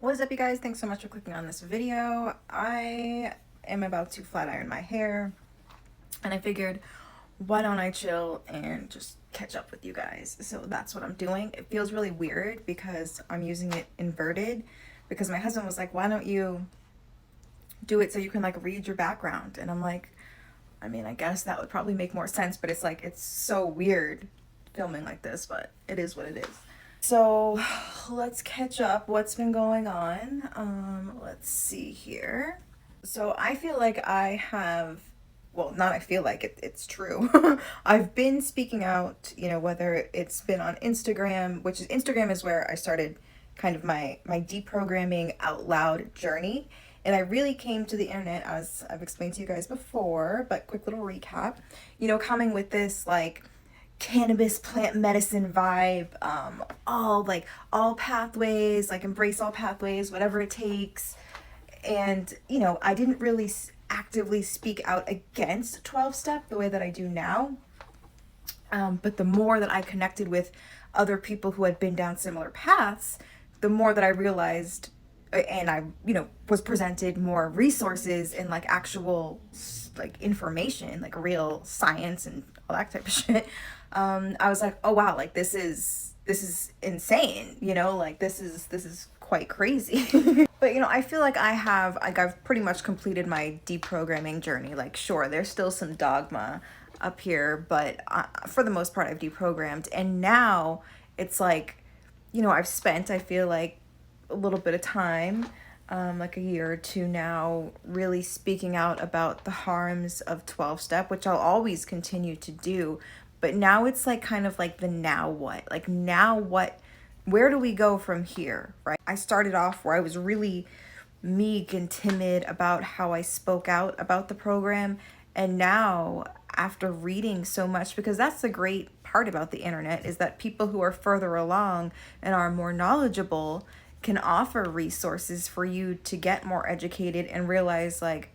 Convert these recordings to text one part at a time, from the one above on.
What is up, you guys? Thanks so much for clicking on this video. I am about to flat iron my hair, and I figured, why don't I chill and just catch up with you guys? So that's what I'm doing. It feels really weird because I'm using it inverted, because my husband was like, why don't you do it so you can like read your background? And I'm like, I mean, I guess that would probably make more sense, but it's like, it's so weird filming like this, but it is what it is. So let's catch up. What's been going on? Let's see here. So I feel like I have, well, not I feel like it's true. I've been speaking out, whether it's been on Instagram, which is Instagram is where I started kind of my deprogramming out loud journey. And I really came to the internet, as I've explained to you guys before, but quick little recap, coming with this like cannabis plant medicine vibe, all pathways, like embrace all pathways, whatever it takes. And I didn't really actively speak out against 12 step the way that I do now. But the more that I connected with other people who had been down similar paths, the more that I realized, and I was presented more resources and like actual like information, like real science and all that type of shit. I was like, oh wow, like this is insane, like this is quite crazy. But I feel like I've pretty much completed my deprogramming journey. Like, sure, there's still some dogma up here, but for the most part I've deprogrammed. And now it's like, I've spent, I feel like, a little bit of time, like a year or two now, really speaking out about the harms of 12 step, which I'll always continue to do. But now it's like kind of like the now what? Like, now what? Where do we go from here, right? I started off where I was really meek and timid about how I spoke out about the program. And now, after reading so much, because that's the great part about the internet, is that people who are further along and are more knowledgeable can offer resources for you to get more educated and realize, like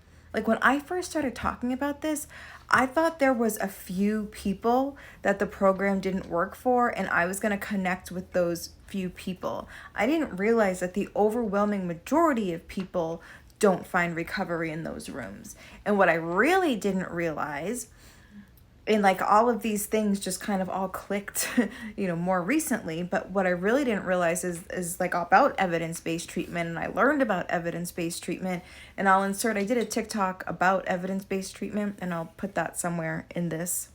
when I first started talking about this, I thought there was a few people that the program didn't work for, and I was going to connect with those few people. I didn't realize that the overwhelming majority of people don't find recovery in those rooms. And what I really didn't realize, and like all of these things just kind of all clicked, more recently. But what I really didn't realize is like about evidence-based treatment, and I learned about evidence-based treatment, and I did a TikTok about evidence-based treatment, and I'll put that somewhere in this.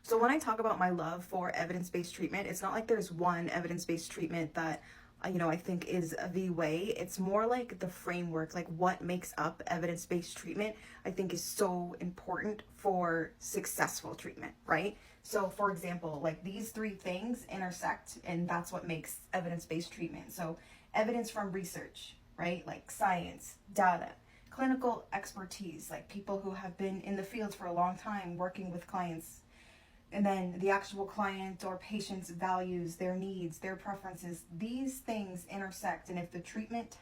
So when I talk about my love for evidence-based treatment, it's not like there's one evidence-based treatment that I think is the way. It's more like the framework, like what makes up evidence-based treatment, I think is so important for successful treatment, right? So for example, like these three things intersect, and that's what makes evidence-based treatment. So evidence from research, right? Like science, data, clinical expertise, like people who have been in the field for a long time working with clients, and then the actual client or patient's values, their needs, their preferences. These things intersect, and if the treatment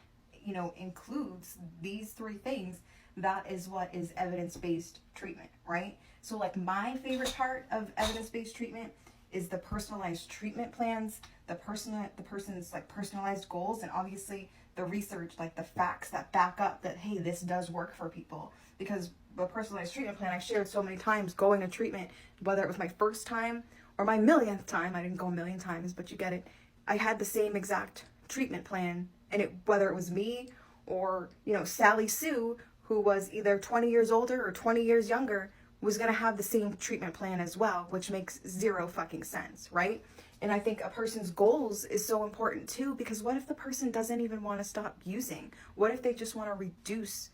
includes these three things, that is what is evidence-based treatment, right? So like my favorite part of evidence-based treatment is the personalized treatment plans, the person's like personalized goals, and obviously the research, like the facts that back up that, hey, this does work for people. Because the personalized treatment plan I shared so many times going to treatment, whether it was my first time or my millionth time, I didn't go a million times, but you get it. I had the same exact treatment plan, and whether it was me or Sally Sue, who was either 20 years older or 20 years younger, was going to have the same treatment plan as well, which makes zero fucking sense, right? And I think a person's goals is so important too, because what if the person doesn't even want to stop using? What if they just want to reduce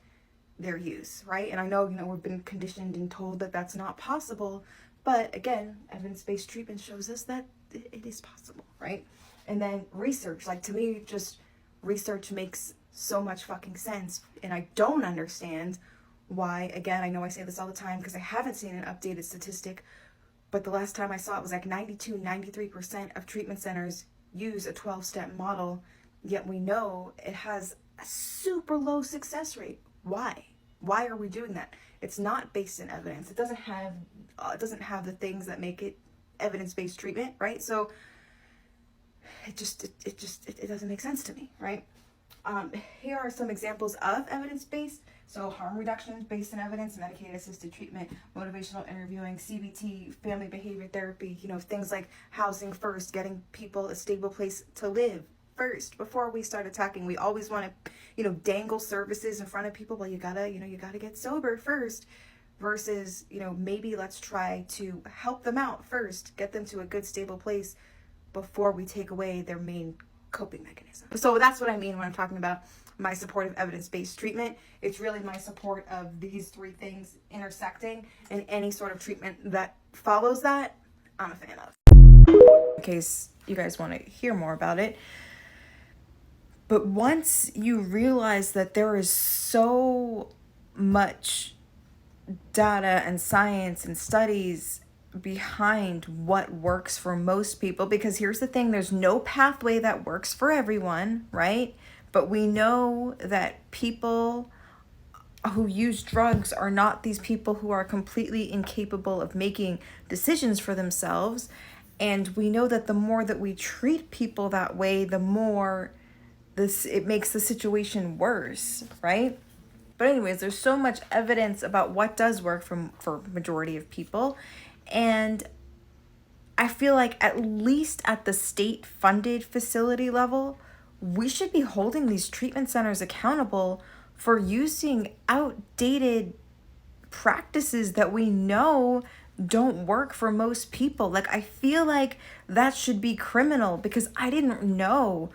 their use, right? And I know, we've been conditioned and told that that's not possible, but again, evidence-based treatment shows us that it is possible, right? And then research, like to me, just research makes so much fucking sense, and I don't understand why, again, I know I say this all the time because I haven't seen an updated statistic, but the last time I saw it was like 93% of treatment centers use a 12-step model, yet we know it has a super low success rate. Why? Why are we doing that? It's not based in evidence. It doesn't have the things that make it evidence-based treatment, right? So it doesn't make sense to me, right? Here are some examples of evidence-based. So harm reduction based on evidence, medicated assisted treatment, motivational interviewing, CBT, family behavior therapy, things like housing first, getting people a stable place to live first before we start attacking. We always want to, dangle services in front of people. Well, you gotta get sober first, versus, maybe let's try to help them out first, get them to a good stable place before we take away their main coping mechanism. So that's what I mean when I'm talking about my support of evidence-based treatment. It's really my support of these three things intersecting, and any sort of treatment that follows that, I'm a fan of. In case you guys want to hear more about it. But once you realize that there is so much data and science and studies behind what works for most people, because here's the thing, there's no pathway that works for everyone, right? But we know that people who use drugs are not these people who are completely incapable of making decisions for themselves. And we know that the more that we treat people that way, the more it makes the situation worse, right? But anyways, there's so much evidence about what does work for majority of people. And I feel like at least at the state-funded facility level, we should be holding these treatment centers accountable for using outdated practices that we know don't work for most people. Like, I feel like that should be criminal, because I didn't know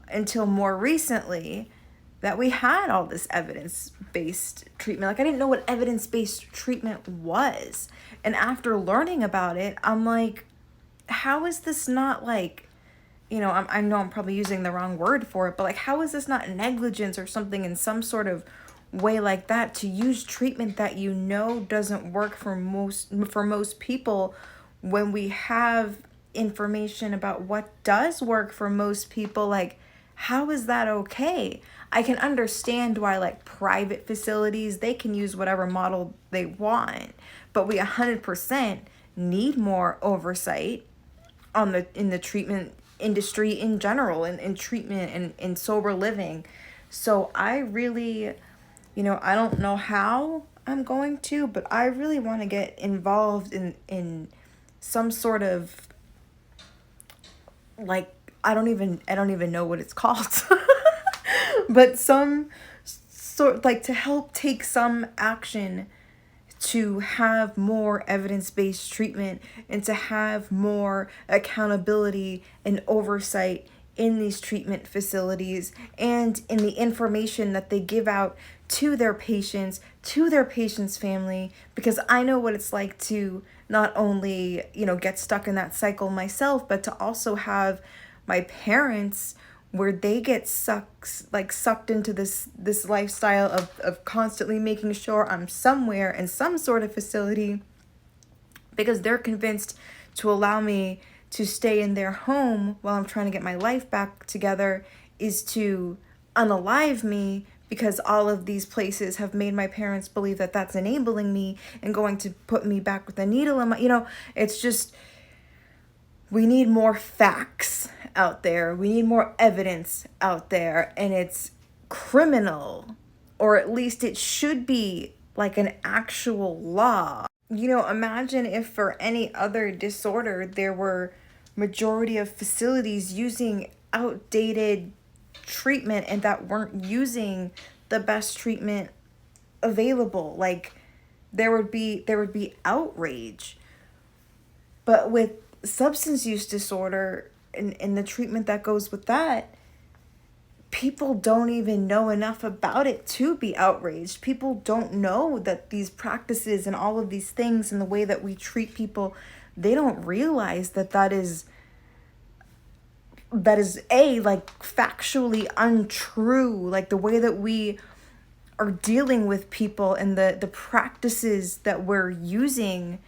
until more recently that we had all this evidence-based treatment. Like, I didn't know what evidence-based treatment was. And after learning about it, I'm like, how is this not like, I know I'm probably using the wrong word for it, but like, how is this not negligence or something in some sort of way like that, to use treatment that doesn't work for most people, when we have information about what does work for most people? Like, how is that okay? I can understand why, like, private facilities, they can use whatever model they want, but we 100% need more oversight in the treatment industry in general, and in treatment and in sober living. So I really, I don't know how I'm going to, but I really want to get involved in some sort of, like, I don't even know what it's called, but some sort, like, to help take some action to have more evidence-based treatment, and to have more accountability and oversight in these treatment facilities, and in the information that they give out to their patients, to their patient's family, because I know what it's like to not only, get stuck in that cycle myself, but to also have my parents, where they get sucked into this lifestyle of constantly making sure I'm somewhere in some sort of facility, because they're convinced to allow me to stay in their home while I'm trying to get my life back together is to unalive me, because all of these places have made my parents believe that that's enabling me and going to put me back with a needle in my, it's just, we need more facts out there. We need more evidence out there, and it's criminal, or at least it should be like an actual law. Imagine if for any other disorder there were majority of facilities using outdated treatment and that weren't using the best treatment available. Like, there would be outrage. But with substance use disorder and the treatment that goes with that, people don't even know enough about it to be outraged. People don't know that these practices and all of these things and the way that we treat people, they don't realize that is like factually untrue. Like, the way that we are dealing with people and the practices that we're using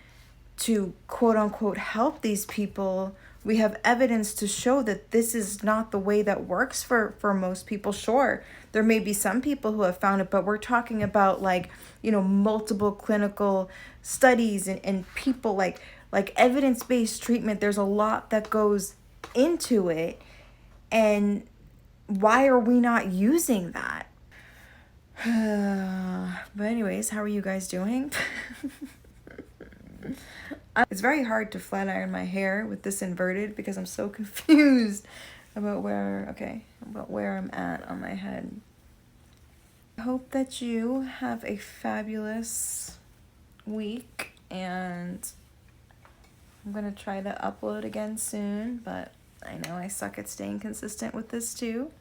to quote unquote help these people, we have evidence to show that this is not the way that works for most people. Sure, there may be some people who have found it, but we're talking about multiple clinical studies and people like evidence-based treatment. There's a lot that goes into it, and why are we not using that? But anyways, how are you guys doing? It's very hard to flat iron my hair with this inverted because I'm so confused about where I'm at on my head. I hope that you have a fabulous week, and I'm gonna try to upload again soon, but I know I suck at staying consistent with this too.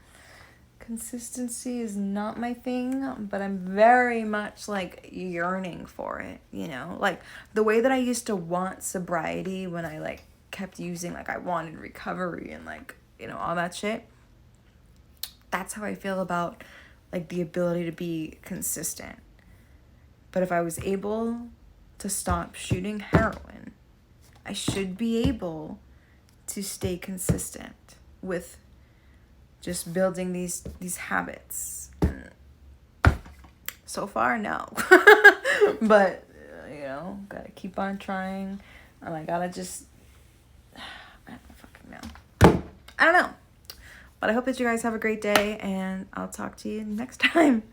Consistency is not my thing, but I'm very much like yearning for it, you know? Like the way that I used to want sobriety when I like kept using, like I wanted recovery and like, you know, all that shit. That's how I feel about like the ability to be consistent. But if I was able to stop shooting heroin, I should be able to stay consistent with just building these habits. And so far, no. But, you know, gotta keep on trying. And I gotta just, I don't fucking know. I don't know. But I hope that you guys have a great day, and I'll talk to you next time.